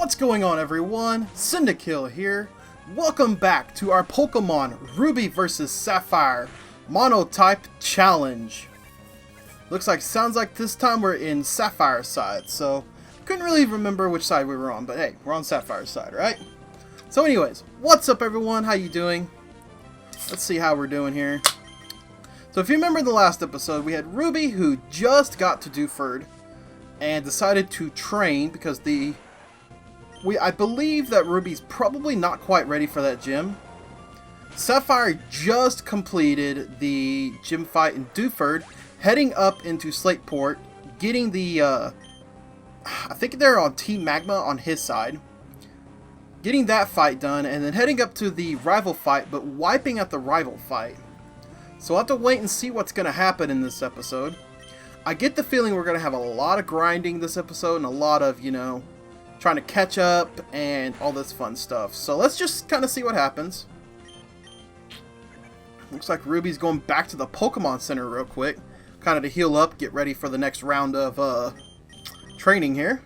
What's going on, everyone? Syndikill here. Welcome back to our Pokemon Ruby vs. Sapphire Monotype Challenge. Sounds like this time we're in Sapphire's side, so couldn't really remember which side we were on, but hey, we're on Sapphire's side, right? So anyways, what's up everyone? How you doing? Let's see how we're doing here. So if you remember the last episode, we had Ruby who just got to Dewford and decided to train because I believe that Ruby's probably not quite ready for that gym. Sapphire just completed the gym fight in Dewford, heading up into Slateport, getting the, I think they're on Team Magma on his side, getting that fight done, and then heading up to the rival fight, but wiping out the rival fight. So we'll have to wait and see what's going to happen in this episode. I get the feeling we're going to have a lot of grinding this episode, and a lot of, trying to catch up and all this fun stuff. So let's just kind of see what happens. Looks like Ruby's going back to the Pokemon Center real quick, kind of to heal up, get ready for the next round of training here.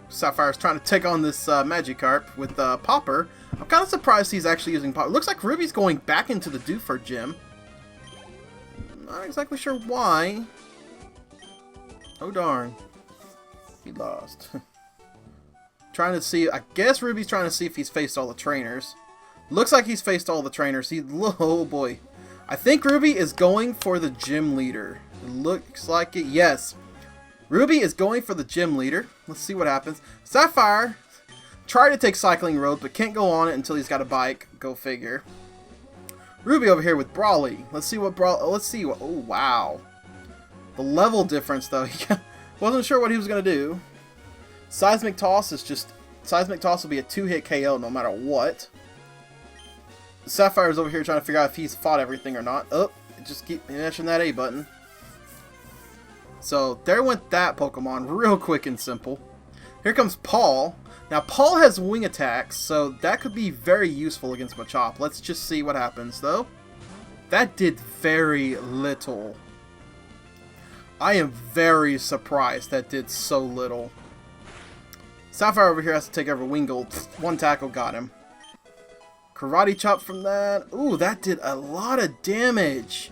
Sapphire's trying to take on this Magikarp with Popper. I'm kind of surprised he's actually using Popper. Looks like Ruby's going back into the Dewford gym. Not exactly sure why. Oh darn. He lost. Trying to see, I guess Ruby's trying to see if he's faced all the trainers. Looks like he's faced all the trainers. Oh boy. I think Ruby is going for the gym leader. It looks like it. Yes. Ruby is going for the gym leader. Let's see what happens. Sapphire tried to take Cycling Road, but can't go on it until he's got a bike. Go figure. Ruby over here with Brawly. Let's see what oh wow. The level difference though. He wasn't sure what he was gonna do. Seismic Toss will be a 2-hit KO no matter what. Sapphire's over here trying to figure out if he's fought everything or not. Oh, just keep mashing that A button. So there went that Pokemon real quick and simple. Here comes Paul. Now, Paul has wing attacks, so that could be very useful against Machop. Let's just see what happens, though. That did very little. I am very surprised that did so little. Sapphire over here has to take over Wingull. One tackle got him. Karate Chop from that. Ooh, that did a lot of damage.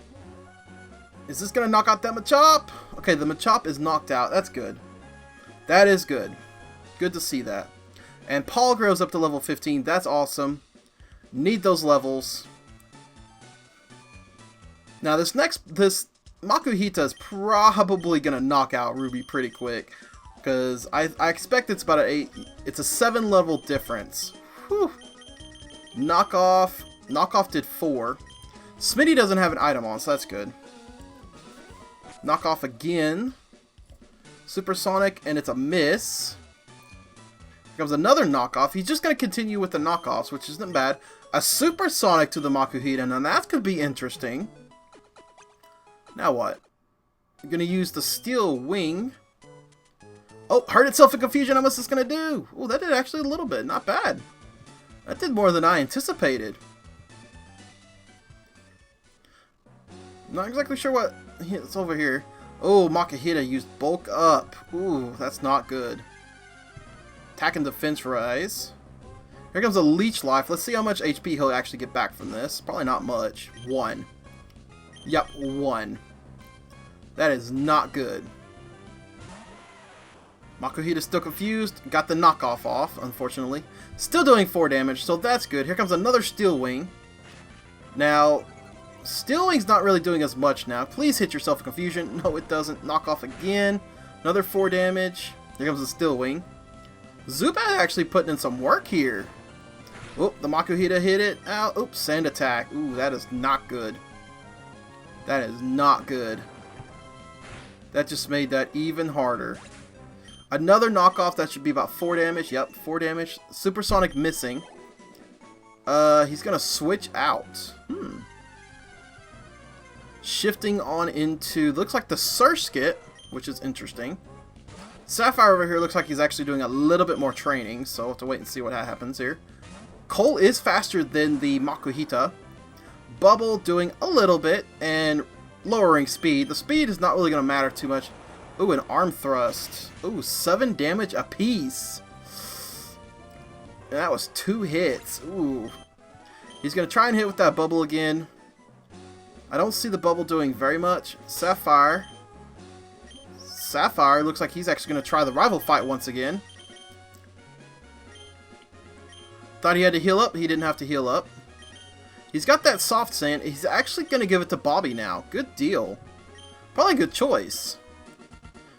Is this going to knock out that Machop? Okay, the Machop is knocked out. That's good. That is good. Good to see that. And Paul grows up to level 15. That's awesome. Need those levels. Now this Makuhita is probably going to knock out Ruby pretty quick. Because I expect it's about it's a 7 level difference. Whew. Knockoff did 4. Smitty doesn't have an item on, so that's good. Knockoff again. Supersonic, and it's a miss. Here comes another knockoff. He's just going to continue with the knockoffs, which isn't bad. A supersonic to the Makuhita, and that could be interesting. Now what? You're going to use the steel wing. Oh, hurt itself in confusion. What's this going to do? Oh, that did actually a little bit. Not bad. That did more than I anticipated. Not exactly sure what it's over here. Oh, Makuhita used bulk up. Ooh, that's not good. Attack and defense rise. Here comes a Leech Life. Let's see how much HP he'll actually get back from this. Probably not much. 1. Yep, 1. That is not good. Makuhita's still confused. Got the knockoff off, unfortunately. Still doing 4 damage, so that's good. Here comes another Steel Wing. Now, Steel Wing's not really doing as much now. Please hit yourself in confusion. No, it doesn't. Knock off again. Another 4 damage. Here comes the Steel Wing. Zubat actually putting in some work here. Oh, the Makuhita hit it. Ow. Oops, Sand Attack. Ooh, that is not good. That is not good. That just made that even harder. Another knockoff, that should be about 4 damage. Yep, 4 damage. Supersonic missing. He's gonna switch out. Shifting on into, looks like the Surskit, which is interesting. Sapphire over here looks like he's actually doing a little bit more training, so we'll have to wait and see what happens here. Cole is faster than the Makuhita. Bubble doing a little bit, and lowering speed. The speed is not really going to matter too much. Ooh, an arm thrust. Ooh, 7 damage apiece. That was 2 hits. Ooh. He's going to try and hit with that bubble again. I don't see the bubble doing very much. Sapphire. Sapphire looks like he's actually going to try the rival fight once again. Thought he had to heal up. He didn't have to heal up. He's got that soft sand. He's actually going to give it to Bobby now. Good deal. Probably a good choice.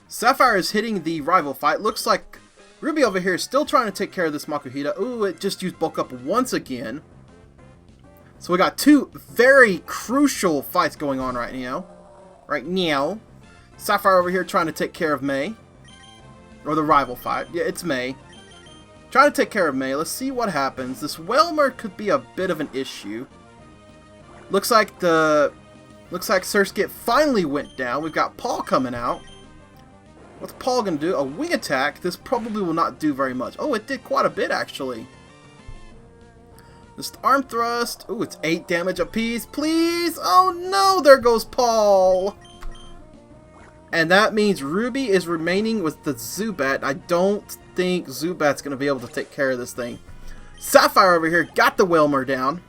Sapphire is hitting the rival fight. Looks like Ruby over here is still trying to take care of this Makuhita. Ooh, it just used bulk up once again. So we got 2 very crucial fights going on right now. Sapphire over here trying to take care of May. Or the rival fight. Yeah, it's May. Trying to take care of May. Let's see what happens. This Whelmer could be a bit of an issue. Looks like Surskit finally went down. We've got Paul coming out. What's Paul going to do? A wing attack. This probably will not do very much. Oh, it did quite a bit, actually. This arm thrust. Oh, it's 8 damage apiece. Please. Oh, no. There goes Paul. And that means Ruby is remaining with the Zubat. I don't think Zubat's going to be able to take care of this thing. Sapphire over here got the Whelmer down.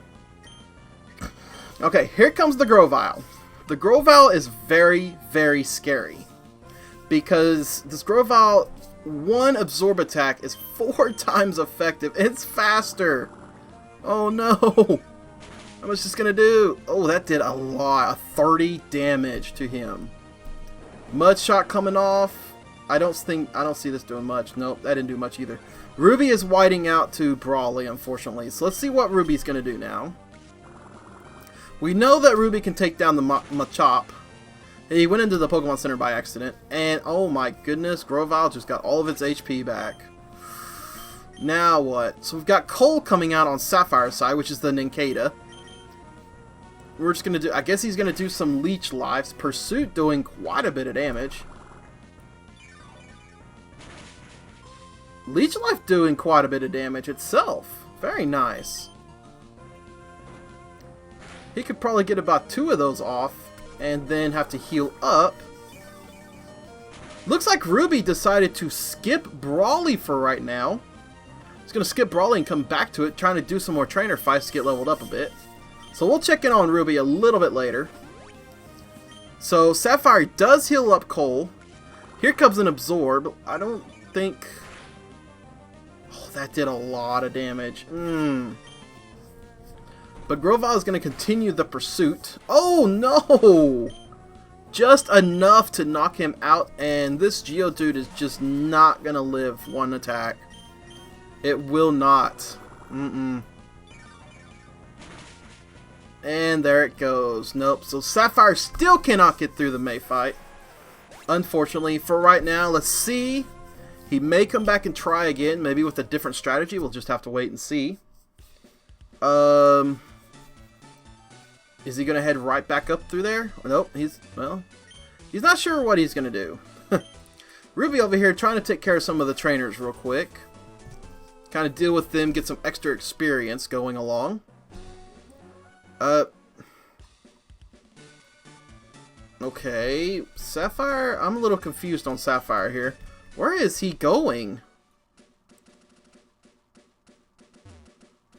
Okay, here comes the Grovyle. The Grovyle is very, very scary. Because this Grovyle, 1 absorb attack is 4 times effective. It's faster. Oh no. How much is this going to do? Oh, that did a lot. 30 damage to him. Mud Shot coming off. I don't see this doing much. Nope, that didn't do much either. Ruby is whiting out to Brawly, unfortunately. So let's see what Ruby's going to do now. We know that Ruby can take down the Machop. He went into the Pokemon Center by accident. And, oh my goodness, Grovyle just got all of its HP back. Now what? So we've got Cole coming out on Sapphire's side, which is the Nincada. We're just going to do... I guess he's going to do some Leech Lives. Pursuit doing quite a bit of damage. Leech Life doing quite a bit of damage itself. Very nice. He could probably get about 2 of those off. And then have to heal up. Looks like Ruby decided to skip Brawly for right now. He's going to skip Brawly and come back to it. Trying to do some more trainer fights to get leveled up a bit. So we'll check in on Ruby a little bit later. So Sapphire does heal up Cole. Here comes an Absorb. I don't think... Oh, that did a lot of damage. But Grovyle is going to continue the pursuit. Oh no! Just enough to knock him out. And this Geodude is just not going to live 1 attack. It will not. And there it goes. Nope. So Sapphire still cannot get through the May fight. Unfortunately, for right now, let's see. He may come back and try again. Maybe with a different strategy. We'll just have to wait and see. Is he going to head right back up through there? Nope. He's not sure what he's going to do. Ruby over here trying to take care of some of the trainers real quick. Kind of deal with them. Get some extra experience going along. Okay, Sapphire, I'm a little confused on Sapphire here. Where is he going?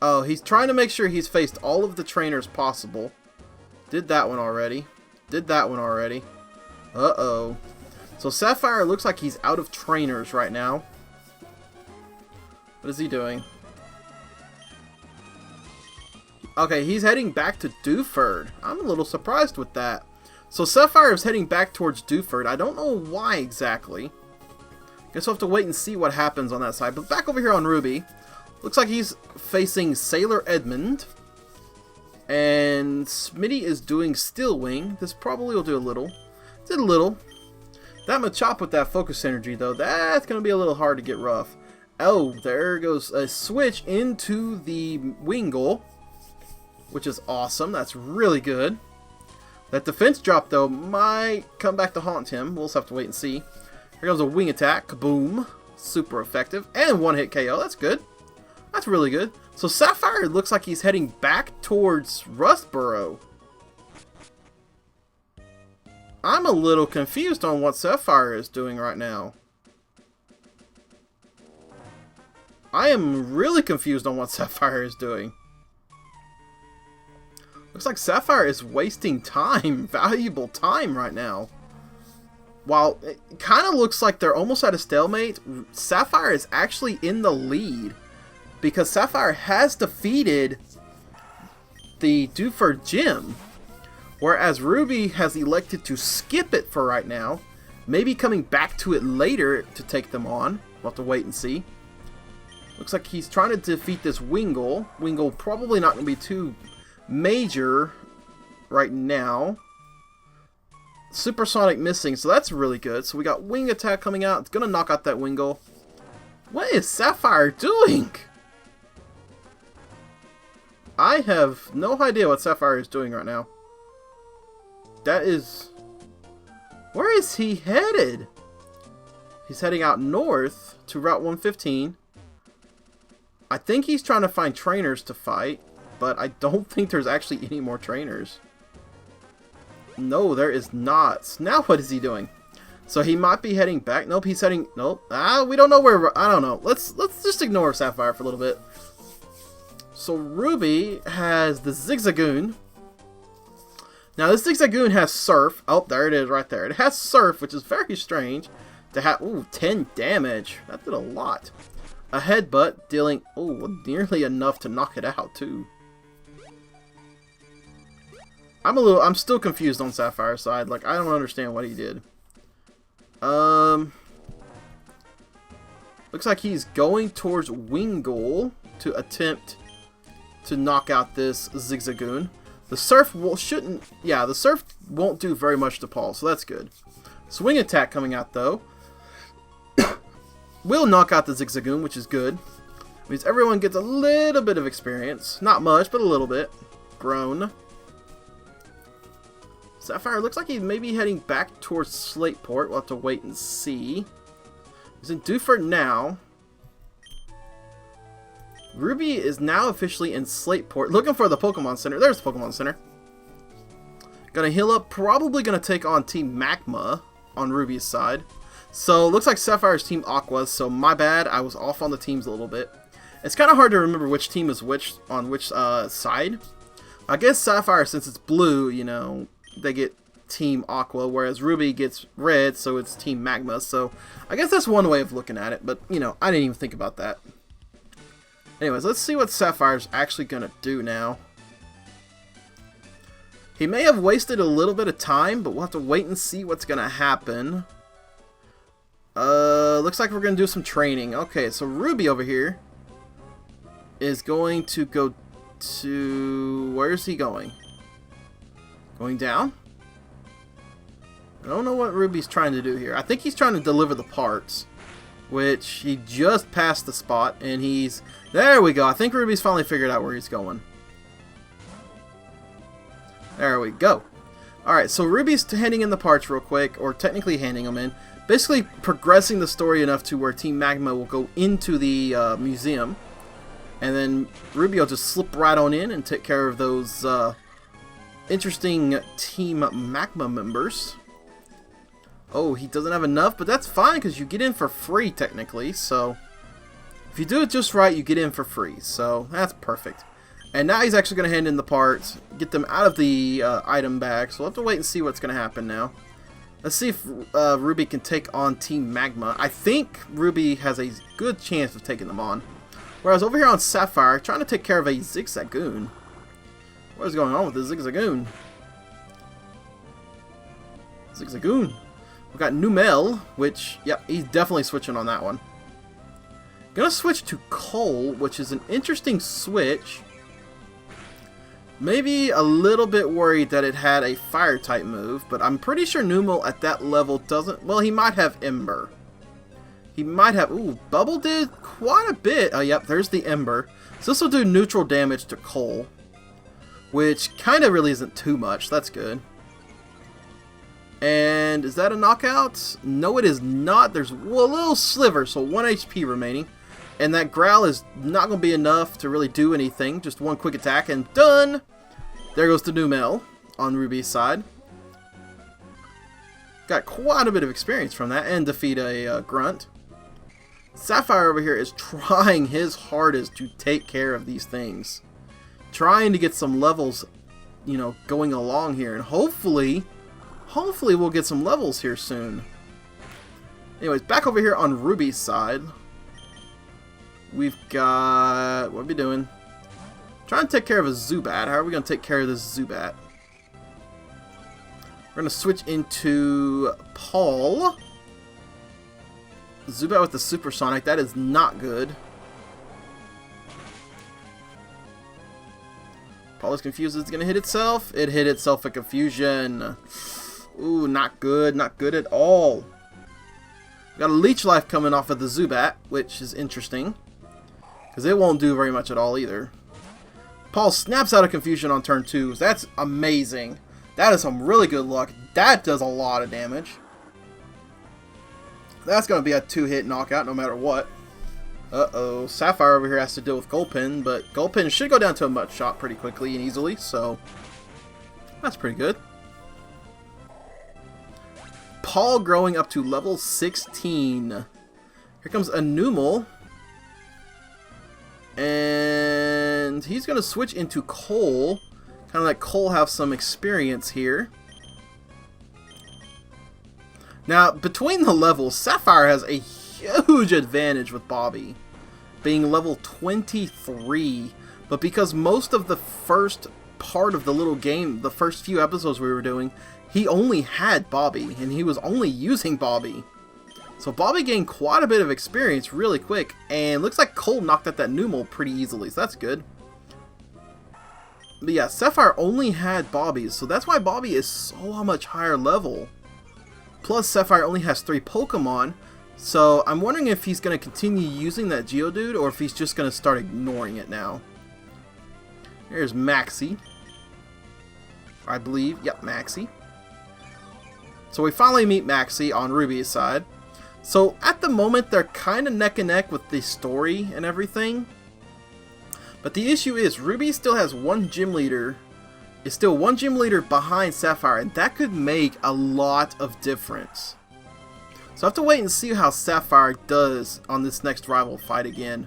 Oh, he's trying to make sure he's faced all of the trainers possible. Did that one already. Uh-oh. So Sapphire looks like he's out of trainers right now. What is he doing? Okay, he's heading back to Dewford. I'm a little surprised with that. So Sapphire is heading back towards Dewford. I don't know why exactly. Guess we'll have to wait and see what happens on that side. But back over here on Ruby, looks like he's facing Sailor Edmund. And Smitty is doing Steel Wing. This probably will do a little. Did a little. That Machop with that focus energy, though, that's going to be a little hard to get rough. Oh, there goes a switch into the Wingull, which is awesome. That's really good. That defense drop, though, might come back to haunt him. We'll just have to wait and see. Here goes a wing attack. Kaboom. Super effective. And one-hit KO. That's good. That's really good. So Sapphire looks like he's heading back towards Rustboro. I'm a little confused on what Sapphire is doing right now. I am really confused on what Sapphire is doing. Looks like Sapphire is wasting time, valuable time right now. While it kind of looks like they're almost at a stalemate, Sapphire is actually in the lead. Because Sapphire has defeated the Dewford Gym. Whereas Ruby has elected to skip it for right now. Maybe coming back to it later to take them on. We'll have to wait and see. Looks like he's trying to defeat this Wingull. Wingull probably not going to be too major right now. Supersonic missing, so that's really good. So we got Wing Attack coming out. It's going to knock out that Wingull. What is Sapphire doing? I have no idea what Sapphire is doing right now. That is... Where is he headed? He's heading out north to Route 115. I think he's trying to find trainers to fight, but I don't think there's actually any more trainers. No, there is not. Now what is he doing? So he might be heading back. Nope, he's heading... Nope. We don't know where... I don't know. Let's just ignore Sapphire for a little bit. So Ruby has the Zigzagoon. Now this Zigzagoon has Surf. Oh, there it is right there. It has Surf, which is very strange to have. Ooh, 10 damage. That did a lot. A Headbutt dealing, ooh, nearly enough to knock it out too. I'm still confused on Sapphire's side. Like, I don't understand what he did. Looks like he's going towards Wingull to attempt to knock out this Zigzagoon. The Surf the Surf won't do very much to Paul, so that's good. Swing Attack coming out though. Will knock out the Zigzagoon, which is good. Means everyone gets a little bit of experience. Not much, but a little bit. Groan. Sapphire looks like he may be heading back towards Slateport. We'll have to wait and see. He's in Dewford now. Ruby is now officially in Slateport. Looking for the Pokemon Center. There's the Pokemon Center. Gonna heal up. Probably gonna take on Team Magma on Ruby's side. So, looks like Sapphire's Team Aqua. So, my bad. I was off on the teams a little bit. It's kind of hard to remember which team is which on which side. I guess Sapphire, since it's blue, you know, they get Team Aqua, whereas Ruby gets red, so it's Team Magma. So, I guess that's one way of looking at it. But, you know, I didn't even think about that. Anyways, let's see what Sapphire's actually going to do now. He may have wasted a little bit of time, but we'll have to wait and see what's going to happen. Looks like we're going to do some training. Okay, so Ruby over here is going to go to... Where is he going? Going down? I don't know what Ruby's trying to do here. I think he's trying to deliver the parts, which he just passed the spot, and he's... There we go. I think Ruby's finally figured out where he's going. There we go. Alright, so Ruby's handing in the parts real quick, or technically handing them in. Basically progressing the story enough to where Team Magma will go into the museum. And then Ruby will just slip right on in and take care of those interesting Team Magma members. Oh, he doesn't have enough, but that's fine because you get in for free technically. So if you do it just right, you get in for free. So that's perfect. And now he's actually going to hand in the parts, get them out of the item bag. So we'll have to wait and see what's going to happen now. Let's see if Ruby can take on Team Magma. I think Ruby has a good chance of taking them on. Whereas over here on Sapphire, trying to take care of a Zigzagoon. What is going on with the Zigzagoon? Zigzagoon. We've got Numel, which, yep, he's definitely switching on that one. Gonna switch to Cole, which is an interesting switch. Maybe a little bit worried that it had a fire type move, but I'm pretty sure Numel at that level doesn't... Well, he might have Ember. He might have... Ooh, Bubble did quite a bit. Oh, yep, there's the Ember. So this will do neutral damage to Cole, which kind of really isn't too much. That's good. And is that a knockout? No, it is not. There's a little sliver, so 1 HP remaining. And that Growl is not going to be enough to really do anything. Just one quick attack and done! There goes the Numel on Ruby's side. Got quite a bit of experience from that and defeat a grunt. Sapphire over here is trying his hardest to take care of these things. Trying to get some levels, you know, going along here. And hopefully we'll get some levels here soon. Anyways, back over here on Ruby's side. We've got... what are we doing? Trying to take care of a Zubat. How are we going to take care of this Zubat? We're going to switch into Paul. Zubat with the Supersonic. That is not good. Paul is confused. It's going to hit itself. It hit itself with Confusion. Ooh, not good. Not good at all. Got a Leech Life coming off of the Zubat, which is interesting. Because it won't do very much at all either. Paul snaps out of Confusion on turn 2. That's amazing. That is some really good luck. That does a lot of damage. That's going to be a 2-hit knockout no matter what. Uh-oh. Sapphire over here has to deal with Gulpin, but Gulpin should go down to a Mud Shot pretty quickly and easily, so that's pretty good. Paul growing up to level 16. Here comes Anumal. And he's going to switch into Cole. Kind of let Cole have some experience here. Now, between the levels, Sapphire has a huge advantage with Bobby, being level 23. But because most of the first part of the little game, the first few episodes we were doing, he only had Bobby, and he was only using Bobby. So Bobby gained quite a bit of experience really quick, and looks like Cole knocked out that Numel pretty easily, so that's good. But yeah, Sapphire only had Bobby, so that's why Bobby is so much higher level. Plus, Sapphire only has 3 Pokemon, so I'm wondering if he's going to continue using that Geodude, or if he's just going to start ignoring it now. Here's Maxie. I believe, yep, Maxie. So we finally meet Maxie on Ruby's side. So at the moment, they're kind of neck and neck with the story and everything. But the issue is, Ruby still has one gym leader. Is still one gym leader behind Sapphire, and that could make a lot of difference. So I have to wait and see how Sapphire does on this next rival fight again.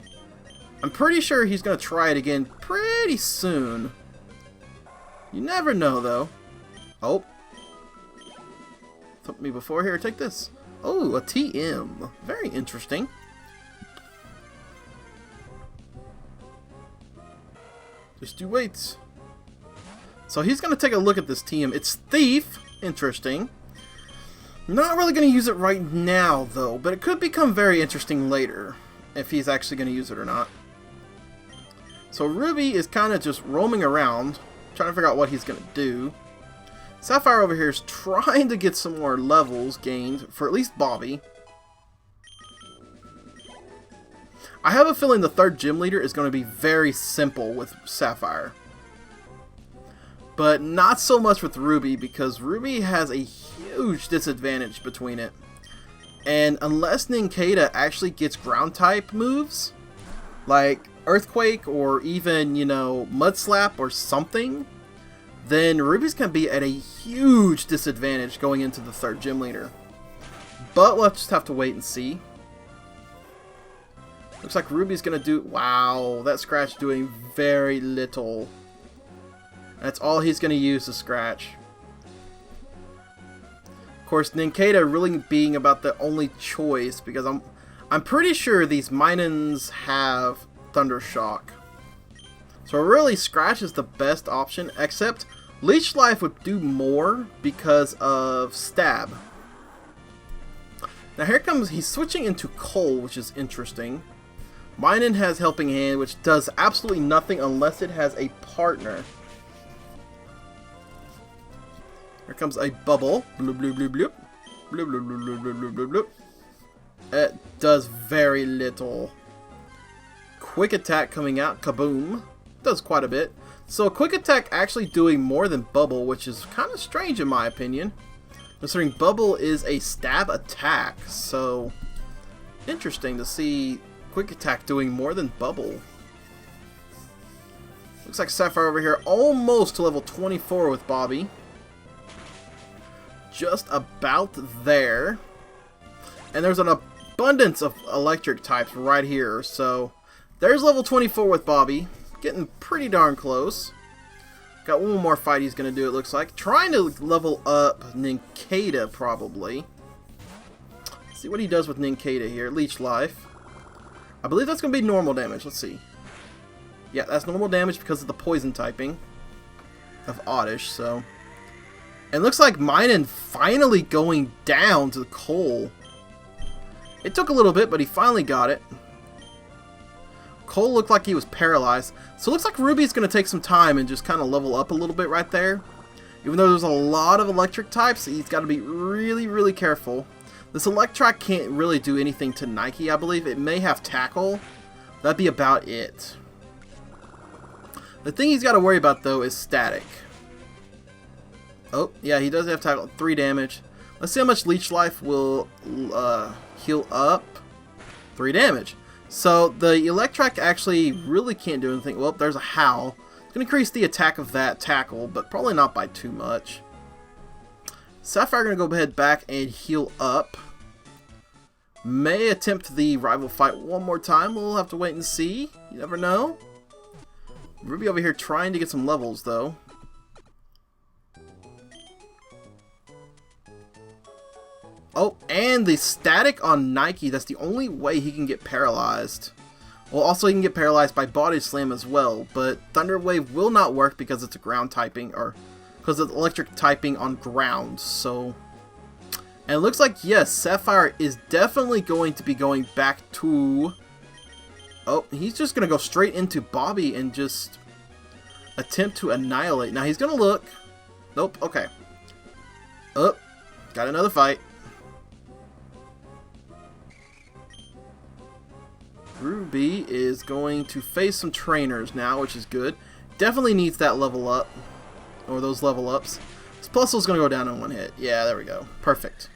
I'm pretty sure he's going to try it again pretty soon. You never know, though. Oh. Took me before here. Take this. Oh, a TM. Very interesting. Just you wait. So he's going to take a look at this TM. It's Thief. Interesting. Not really going to use it right now, though. But it could become very interesting later. If he's actually going to use it or not. So Ruby is kind of just roaming around. Trying to figure out what he's going to do. Sapphire over here is trying to get some more levels gained for at least Bobby. I have a feeling the third gym leader is going to be very simple with Sapphire. But not so much with Ruby, because Ruby has a huge disadvantage between it. And unless Nincada actually gets ground type moves, like Earthquake or even, you know, Mud Slap or something, then Ruby's going to be at a huge disadvantage going into the third gym leader. But we'll just have to wait and see. Looks like Ruby's going to do... Wow, that Scratch doing very little. That's all he's going to use to Scratch. Of course, Nincada really being about the only choice, because I'm pretty sure these Minans have Thunder Shock. So really, Scratch is the best option, except Leech Life would do more because of Stab. Now here comes, he's switching into Cole, which is interesting. Minun has Helping Hand, which does absolutely nothing unless it has a partner. Here comes a Bubble. Bloop, bloop, bloop, bloop. Bloop, bloop, bloop, bloop, bloop, bloop, bloop. It does very little. Quick Attack coming out. Kaboom. Does quite a bit. So Quick Attack actually doing more than Bubble, which is kind of strange in my opinion. Considering Bubble is a stab attack. So interesting to see Quick Attack doing more than Bubble. Looks like Sapphire over here almost to level 24 with Bobby. just about there. And there's an abundance of electric types right here. So there's level 24 with Bobby. Getting pretty darn close. Got one more fight he's going to do, it looks like. Trying to level up Nincada, probably. Let's see what he does with Nincada here. Leech Life. I believe that's going to be normal damage. Let's see. Yeah, that's normal damage because of the poison typing of Oddish, so. And looks like Minun finally going down to the Cole. It took a little bit, but he finally got it. Cole looked like he was paralyzed. So it looks like Ruby's going to take some time and just kind of level up a little bit right there. Even though there's a lot of electric types, he's got to be really, really careful. This Electrike can't really do anything to Nike, I believe. It may have Tackle. That'd be about it. The thing he's got to worry about, though, is Static. Oh, yeah, he does have Tackle. 3 damage. Let's see how much Leech Life will heal up. 3 damage. So the Electrike actually really can't do anything. Well, there's a Howl. It's going to increase the attack of that Tackle, but probably not by too much. Sapphire going to go ahead back and heal up. May attempt the rival fight one more time. We'll have to wait and see. You never know. Ruby over here trying to get some levels, though. Oh, and the static on Nike, that's the only way he can get paralyzed. Well, also he can get paralyzed by Body Slam as well, but Thunder Wave will not work because it's a ground typing, or because it's electric typing on ground, so. And it looks like, yes, Sapphire is definitely going to be going back to. Oh, he's just going to go straight into Bobby and just attempt to annihilate. Now he's going to look. Nope, okay. Oh, got another fight. Ruby is going to face some trainers now, which is good. Definitely needs that level up. Or those level ups. This Plusle's going to go down in one hit. Yeah, there we go. Perfect.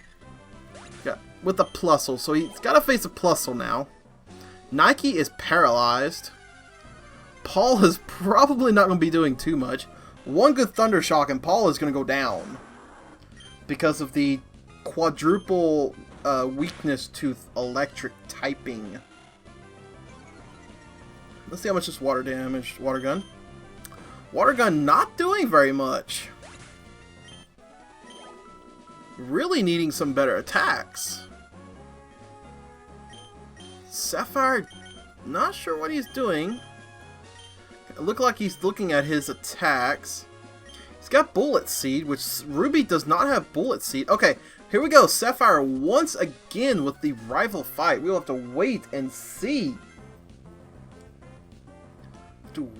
Got with the Plusle. So he's got to face a Plusle now. Nike is paralyzed. Paul is probably not going to be doing too much. One good Thunder Shock and Paul is going to go down. Because of the quadruple weakness to electric typing. Let's see how much this water damage. Water gun. Water gun not doing very much. Really needing some better attacks. Sapphire, not sure what he's doing. It looked like he's looking at his attacks. He's got Bullet Seed, which Ruby does not have Bullet Seed. Okay, here we go. Sapphire once again with the rival fight. We'll have to wait and see.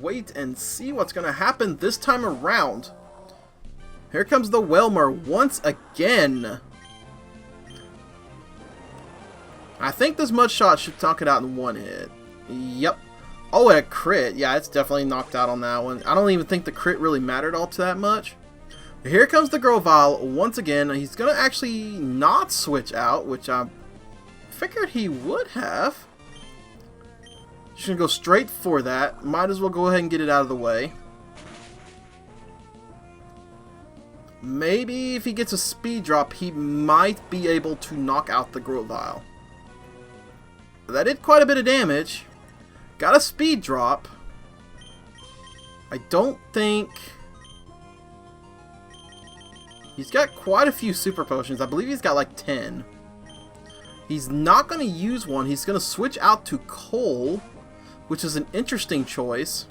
Wait and see what's going to happen this time around. Here comes the Whelmer once again. I think this Mud Shot should knock it out in one hit. Yep. Oh, a crit. Yeah, it's definitely knocked out on that one. I don't even think the crit really mattered all to that much. Here comes the Grovyle once again. He's going to actually not switch out, which I figured he would have. Just going to go straight for that. Might as well go ahead and get it out of the way. Maybe if he gets a speed drop, he might be able to knock out the Grovyle. That did quite a bit of damage. Got a speed drop. I don't think. He's got quite a few super potions. I believe he's got like 10. He's not going to use one. He's going to switch out to Cole, which is an interesting choice.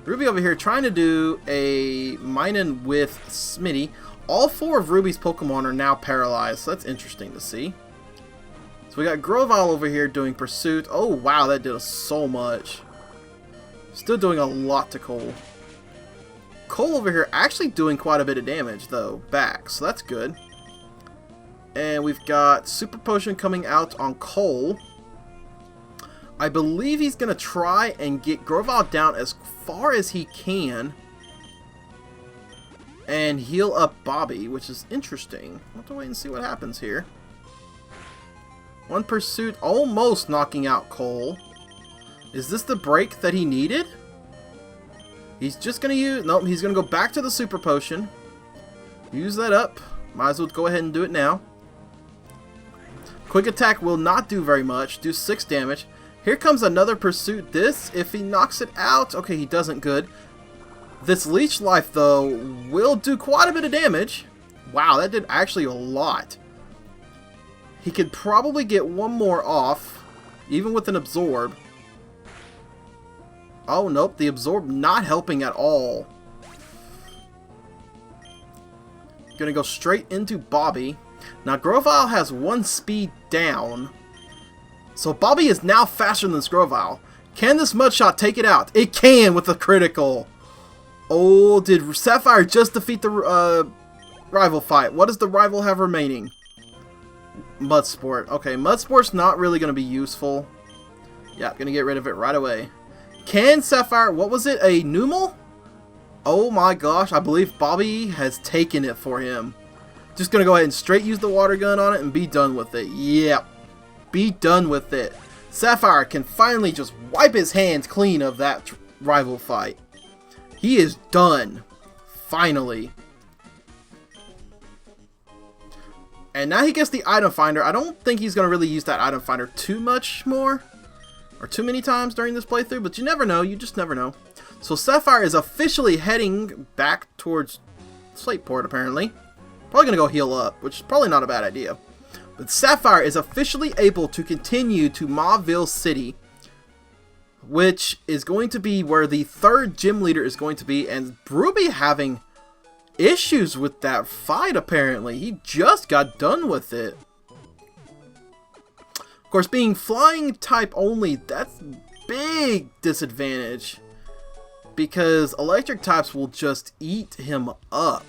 Ruby over here trying to do a Minun with Smitty. All 4 of Ruby's Pokemon are now paralyzed, so that's interesting to see. So we got Grovyle over here doing Pursuit. Oh wow, that did so much. Still doing a lot to Cole. Cole over here actually doing quite a bit of damage though, back, so that's good. And we've got Super Potion coming out on Cole. I believe he's going to try and get Grovyle down as far as he can. And heal up Bobby, which is interesting. We'll have to wait and see what happens here. One Pursuit almost knocking out Cole. Is this the break that he needed? He's just going to use. Nope, he's going to go back to the Super Potion. Use that up. Might as well go ahead and do it now. Quick attack will not do very much. Do 6 damage. Here comes another pursuit. This, if he knocks it out... Okay, he doesn't. Good. This leech life, though, will do quite a bit of damage. Wow, that did actually a lot. He could probably get one more off, even with an absorb. Oh, nope. The absorb not helping at all. Gonna go straight into Bobby. Now, Grovyle has 1 speed down. So, Bobby is now faster than this Grovyle. Can this Mudshot take it out? It can with a critical. Oh, did Sapphire just defeat the rival fight? What does the rival have remaining? Mudsport. Okay, Mudsport's not really going to be useful. Yeah, going to get rid of it right away. Can Sapphire... What was it? A Numel? Oh my gosh, I believe Bobby has taken it for him. Just going to go ahead and straight use the water gun on it and be done with it. Yep. Be done with it. Sapphire can finally just wipe his hands clean of that rival fight. He is done. Finally. And now he gets the item finder. I don't think he's going to really use that item finder too much more. Or too many times during this playthrough. But you never know. You just never know. So Sapphire is officially heading back towards Slateport apparently. Probably going to go heal up. Which is probably not a bad idea. But Sapphire is officially able to continue to Mauville City. Which is going to be where the 3rd gym leader is going to be. And Ruby having issues with that fight apparently. He just got done with it. Of course, being flying type only, that's big disadvantage. Because electric types will just eat him up.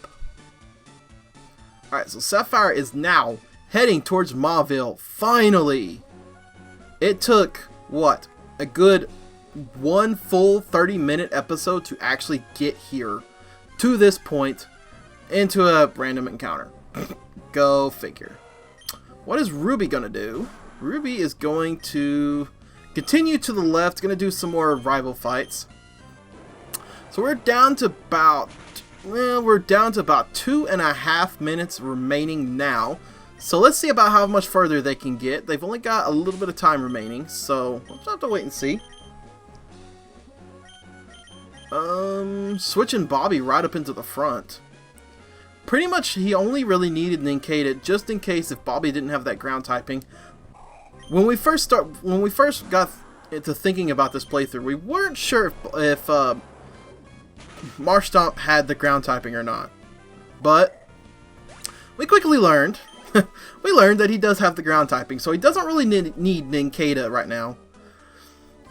Alright, so Sapphire is now heading towards Mauville. Finally! It took, what, a good 1 full 30-minute episode to actually get here. To this point. Into a random encounter. Go figure. What is Ruby gonna do? Ruby is going to continue to the left. Gonna do some more rival fights. So we're down to about... Well, we're down to about 2.5 minutes remaining now. So let's see about how much further they can get. They've only got a little bit of time remaining. So we'll just have to wait and see. Switching Bobby right up into the front. Pretty much he only really needed Ninkata just in case if Bobby didn't have that ground typing. When we first got into thinking about this playthrough, we weren't sure if Marshtomp had the ground typing or not. But we quickly learned that he does have the ground typing, so he doesn't really need Ninkata right now.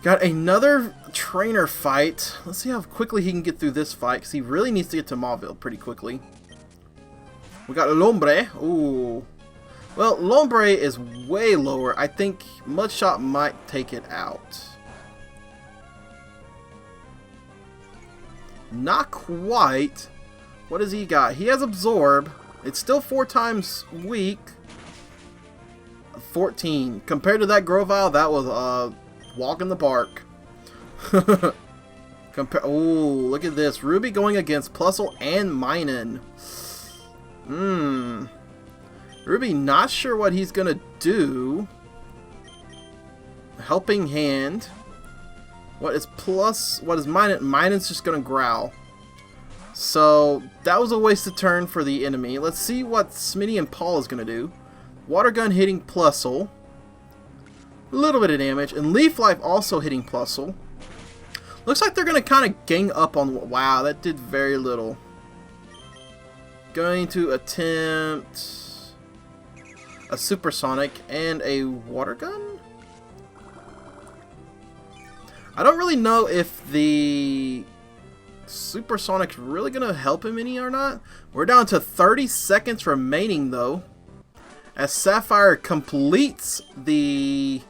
Got another trainer fight. Let's see how quickly he can get through this fight, because he really needs to get to Mauville pretty quickly. We got Lombre. Ooh. Well, Lombre is way lower. I think Mudshot might take it out. Not quite. What does he got? He has Absorb. It's still 4 times weak. 14. Compared to that Grovyle, that was a walk in the park. Oh, look at this. Ruby going against Plusle and Minun. Ruby not sure what he's gonna do. Helping Hand. What is Minun? Minun's just gonna growl. So that was a wasted turn for the enemy. Let's see what Smitty and Paul is gonna do. Water Gun hitting Plusle. A little bit of damage. And Leaf Life also hitting Plusle. Looks like they're gonna kind of gang up on... Wow, that did very little. Going to attempt a Supersonic and a Water Gun? I don't really know if the Supersonic's really going to help him any or not. We're down to 30 seconds remaining though. As Sapphire completes the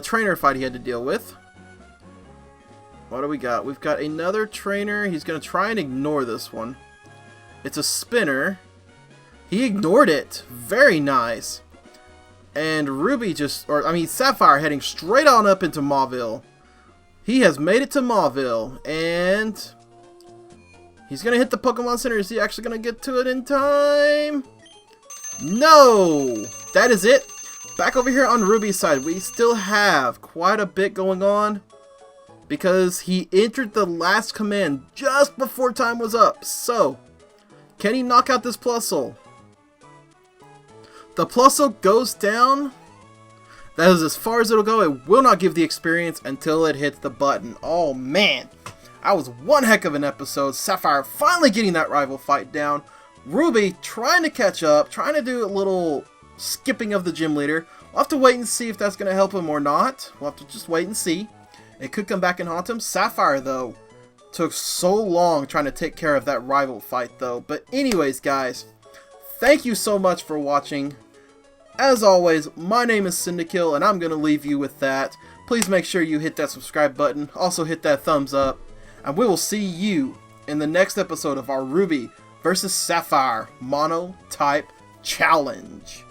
trainer fight he had to deal with. What do we got? We've got another trainer. He's going to try and ignore this one. It's a spinner. He ignored it. Very nice. And Ruby Sapphire heading straight on up into Mauville. He has made it to Mauville. And He's gonna hit the Pokemon Center. Is he actually gonna get to it in time? No! That is it. Back over here on Ruby's side, we still have quite a bit going on because he entered the last command just before time was up. So, can he knock out this Plusle? The Plusle goes down. That is as far as it'll go. It will not give the experience until it hits the button. Oh man, that was one heck of an episode. Sapphire finally getting that rival fight down. Ruby trying to catch up, trying to do a little skipping of the gym leader. We'll have to wait and see if that's going to help him or not. We'll have to just wait and see. It could come back and haunt him. Sapphire, though, took so long trying to take care of that rival fight, though. But anyways, guys, thank you so much for watching. As always, my name is Cyndakill, and I'm going to leave you with that. Please make sure you hit that subscribe button. Also hit that thumbs up. And we will see you in the next episode of our Ruby versus Sapphire Monotype Challenge.